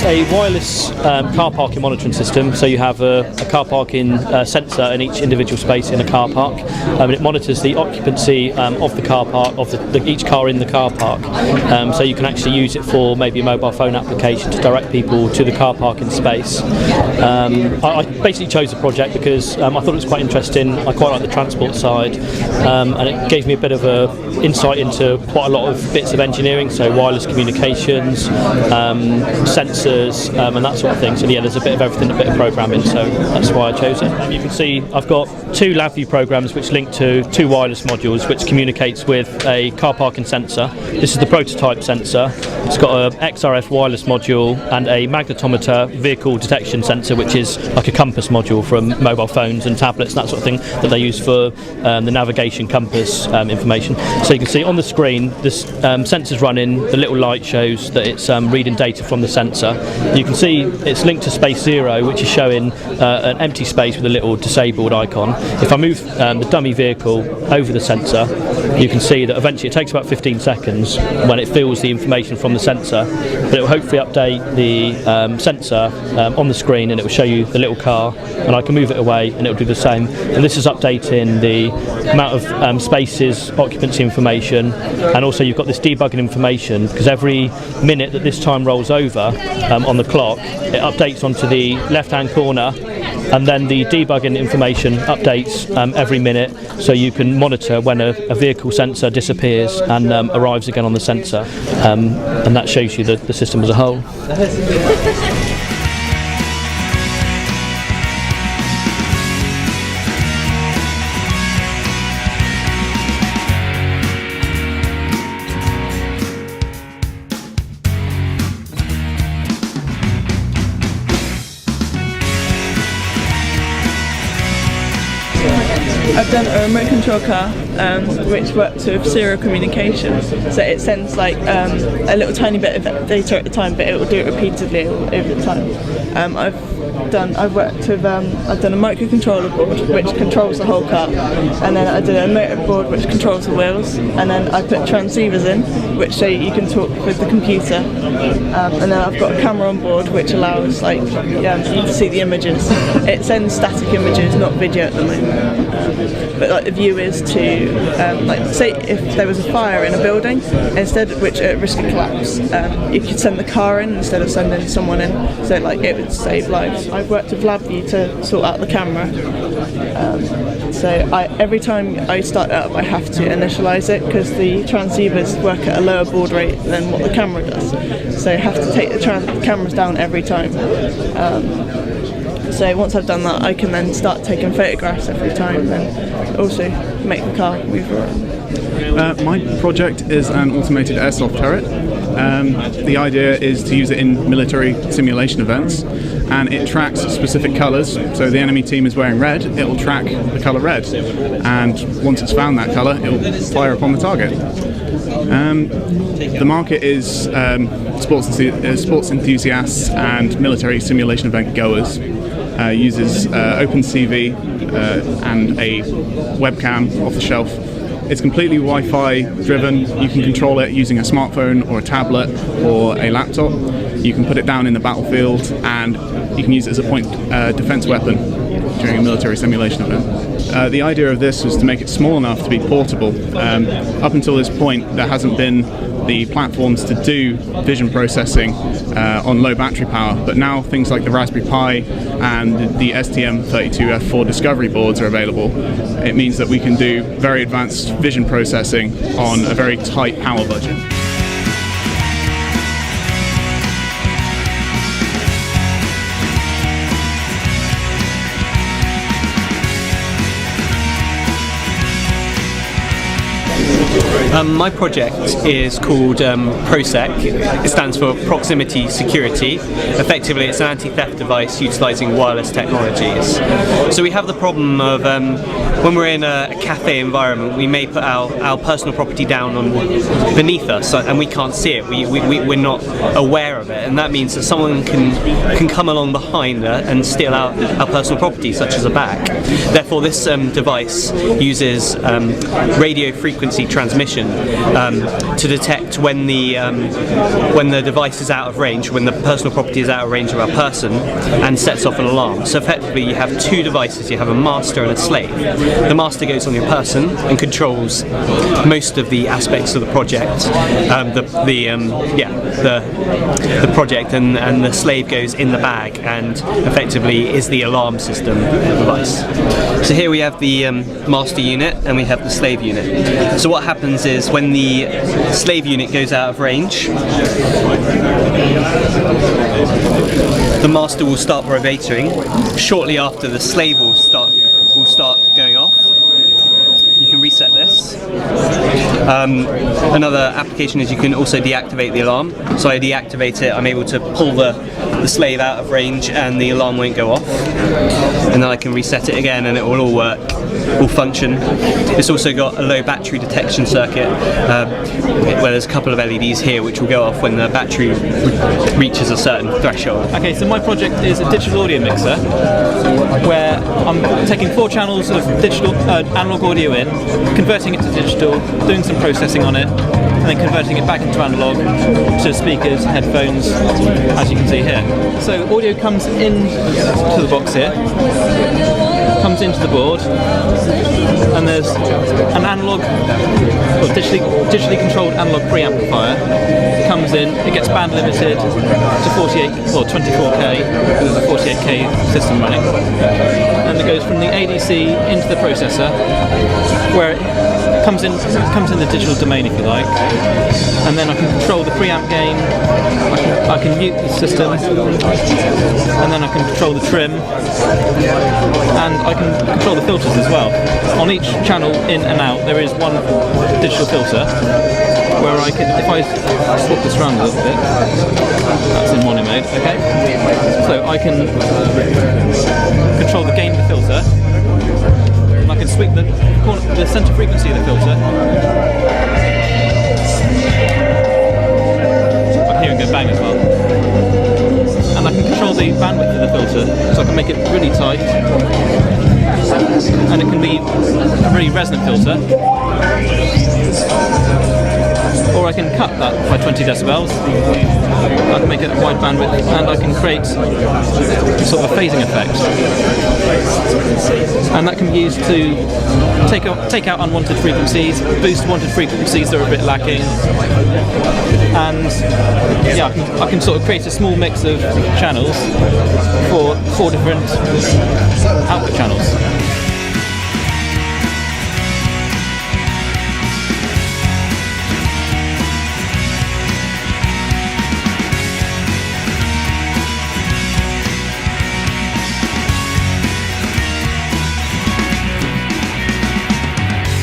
It's a wireless car parking monitoring system. So you have a car parking sensor in each individual space in a car park, and it monitors the occupancy of the car park, of each car in the car park. So you can actually use it for maybe a mobile phone application to direct people to the car parking space. I basically chose the project because I thought it was quite interesting. I quite like the transport side, and it gave me a bit of a insight into quite a lot of bits of engineering, so wireless communications, sensors, and that sort of thing. So yeah, there's a bit of everything, a bit of programming, so that's why I chose it. You can see I've got two LabVIEW programs which link to two wireless modules which communicates with a car parking sensor. This is the prototype sensor. It's got an XRF wireless module and a magnetometer vehicle detection sensor, which is like a compass module from mobile phones and tablets and that sort of thing that they use for the navigation compass information. So you can see on the screen this sensor's running, the little light shows that it's reading data from the sensor. You can see it's linked to space 0, which is showing an empty space with a little disabled icon. If I move the dummy vehicle over the sensor, you can see that eventually it takes about 15 seconds when it feels the information from the sensor, but it will hopefully update the sensor on the screen, and it will show you the little car, and I can move it away and it will do the same. And this is updating the amount of spaces, occupancy information, and also you've got this debugging information, because every minute that this time rolls over on the clock, it updates onto the left-hand corner, and then the debugging information updates every minute, so you can monitor when a vehicle sensor disappears and arrives again on the sensor, and that shows you the system as a whole. I've done a remote control car which works with serial communication, so it sends like a little tiny bit of data at a time, but it will do it repeatedly over the time. I've done a microcontroller board which controls the whole car, and then I did a motor board which controls the wheels, and then I put transceivers in which so you can talk with the computer, and then I've got a camera on board which allows you to see the images. It sends static images, not video at the moment, but like the view is to say if there was a fire in a building, instead which at risk of collapse, you could send the car in instead of sending someone in, so it would save lives. I've worked with LabVIEW to sort out the camera, so every time I start it up I have to initialize it, because the transceivers work at a lower baud rate than what the camera does, so you have to take the cameras down every time. So once I've done that, I can then start taking photographs every time and also make the car move around. My project is an automated airsoft turret. The idea is to use it in military simulation events, and it tracks specific colours. So the enemy team is wearing red, it will track the colour red, and once it's found that colour, it will fire upon the target. The market is sports enthusiasts and military simulation event goers. Uses OpenCV and a webcam off the shelf. It's completely Wi-Fi driven. You can control it using a smartphone or a tablet or a laptop. You can put it down in the battlefield, and you can use it as a point defense weapon during a military simulation event. The idea of this was to make it small enough to be portable. Up until this point, there hasn't been the platforms to do vision processing on low battery power, but now things like the Raspberry Pi and the STM32F4 Discovery boards are available. It means that we can do very advanced vision processing on a very tight power budget. My project is called ProSec. It stands for Proximity Security. Effectively, it's an anti-theft device utilising wireless technologies. So we have the problem of when we're in a cafe environment, we may put our personal property down beneath us, and we can't see it. We're not aware of it, and that means that someone can come along behind and steal our personal property, such as a bag. Therefore, this device uses radio frequency transmission to detect when the device is out of range, when the personal property is out of range of a person, and sets off an alarm. So effectively you have two devices, you have a master and a slave. The master goes on your person and controls most of the aspects of the project, the project, and the slave goes in the bag and effectively is the alarm system device. So here we have the master unit and we have the slave unit. So what happens is when the slave unit goes out of range, the master will start probating. Shortly after, the slave will start going off. You can reset this. Another application is you can also deactivate the alarm. So I deactivate it, I'm able to pull the slave out of range and the alarm won't go off. And then I can reset it again and it will all work, all function. It's also got a low battery detection circuit where there's a couple of LEDs here which will go off when the battery reaches a certain threshold. Okay, so my project is a digital audio mixer where I'm taking 4 channels of digital analog audio in, converting it to digital, doing some processing on it, and then converting it back into analog to speakers, headphones, as you can see here. So audio comes in to the box here, comes into the board, and there's an analog or digitally controlled analog preamplifier. It comes in, it gets band limited to 48 or 24K, there's a 48K system running, and it goes from the ADC into the processor, where it comes in the digital domain, if you like, and then I can control the preamp gain, I can mute the system, and then I can control the trim, and I can control the filters as well. On each channel in and out there is one digital filter, where I can, if I swap this around a little bit, that's in mono mode, okay? So I can control the gain of the filter, and I can sweep the center frequency of the filter. I can hear it go bang as well. And I can control the bandwidth of the filter, so I can make it really tight, and it can be a really resonant filter, or I can cut that by 20 decibels. I can make it a wide bandwidth, and I can create sort of a phasing effect, and that can be used to take out unwanted frequencies, boost wanted frequencies that are a bit lacking, and yeah, I can sort of create a small mix of channels for 4 different output channels.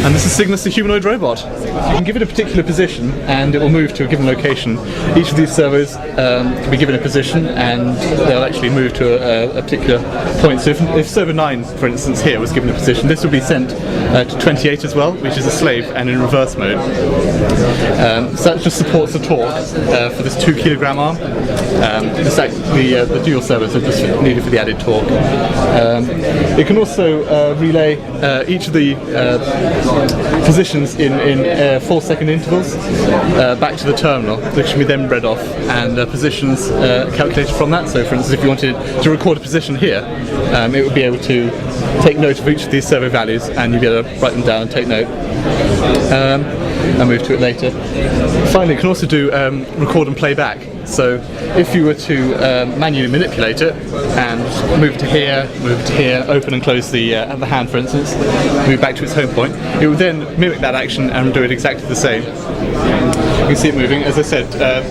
And this is Cygnus, the humanoid robot. You can give it a particular position and it will move to a given location. Each of these servos can be given a position and they'll actually move to a particular point. So if servo 9, for instance, here was given a position, this will be sent to 28 as well, which is a slave and in reverse mode. So that just supports the torque for this 2 kilogram arm. The dual servos are just needed for the added torque. It can also relay each of the positions in 4-second intervals back to the terminal, which can be then read off and positions calculated from that. So for instance, if you wanted to record a position here, it would be able to take note of each of these servo values and you'd be able to write them down and take note. And move to it later. Finally, it can also do record and play back. So if you were to manually manipulate it and move it to here, open and close the hand, for instance, move back to its home point, it would then mimic that action and do it exactly the same. You can see it moving. As I said,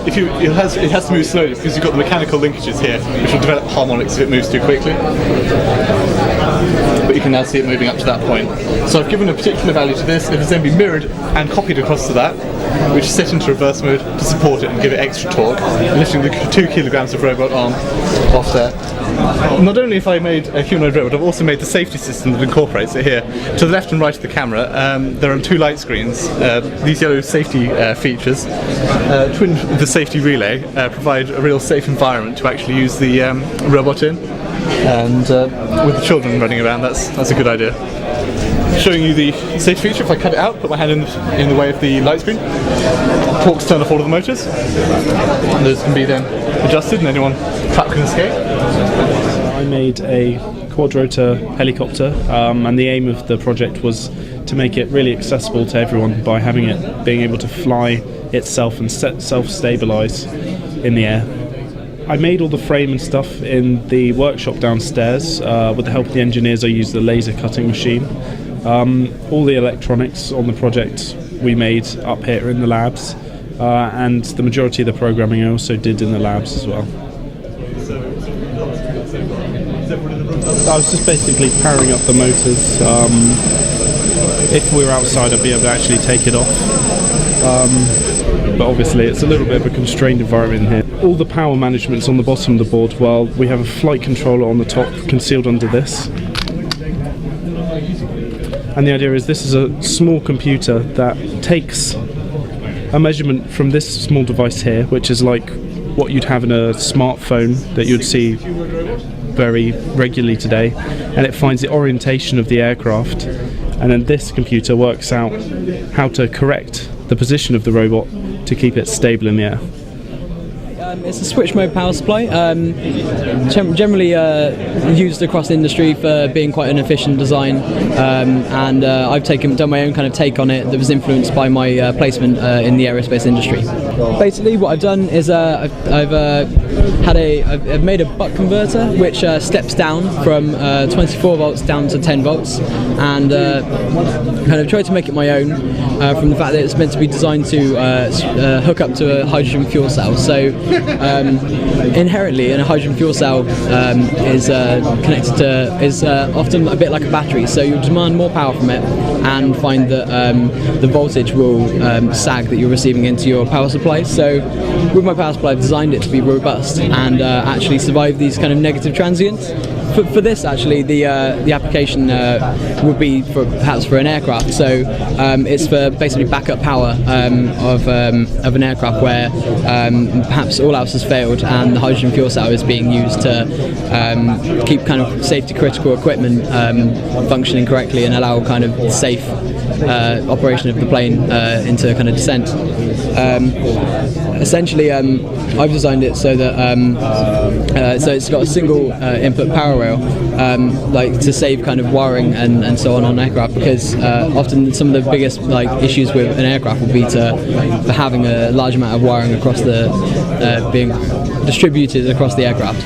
it has to move slowly because you've got the mechanical linkages here, which will develop harmonics if it moves too quickly. But you can now see it moving up to that point. So I've given a particular value to this. It has then been mirrored and copied across to that, which is set into reverse mode to support it and give it extra torque, lifting the 2 kilograms of robot arm off there. Not only have I made a humanoid robot, I've also made the safety system that incorporates it here. To the left and right of the camera, there are 2 light screens. These yellow safety features, twinned with the safety relay, provide a real safe environment to actually use the robot in. And with the children running around, that's a good idea. showing you the safety feature. If I cut it out, put my hand in the way of the light screen, torques turn off all of the motors. And those can be then adjusted, and anyone trapped can escape. I made a quadrotor helicopter, and the aim of the project was to make it really accessible to everyone by having it being able to fly itself and self-stabilize in the air. I made all the frame and stuff in the workshop downstairs. With the help of the engineers, I used the laser cutting machine. All the electronics on the project we made up here in the labs, and the majority of the programming I also did in the labs as well. I was just basically powering up the motors. If we were outside, I'd be able to actually take it off. But obviously it's a little bit of a constrained environment here. All the power management's on the bottom of the board, while we have a flight controller on the top concealed under this. And the idea is this is a small computer that takes a measurement from this small device here, which is like what you'd have in a smartphone that you'd see very regularly today, and it finds the orientation of the aircraft, and then this computer works out how to correct the position of the robot to keep it stable in the air. It's a switch mode power supply, generally used across the industry for being quite an efficient design, and I've done my own kind of take on it that was influenced by my placement in the aerospace industry. Basically what I've done is I've made a buck converter which steps down from 24 volts down to 10 volts, and kind of tried to make it my own from the fact that it's meant to be designed to hook up to a hydrogen fuel cell. So inherently, a hydrogen fuel cell is often a bit like a battery, so you demand more power from it and find that the voltage will sag that you're receiving into your power supply. So with my power supply, I've designed it to be robust and actually survive these kind of negative transients. For this, actually, the application would be perhaps for an aircraft. So it's for basically backup power of an aircraft where perhaps all else has failed, and the hydrogen fuel cell is being used to keep kind of safety critical equipment functioning correctly and allow kind of safe operation of the plane into kind of descent. Essentially, I've designed it so that so it's got a single input power rail, like to save kind of wiring and so on aircraft, because often some of the biggest issues with an aircraft will be for having a large amount of wiring across being distributed across the aircraft.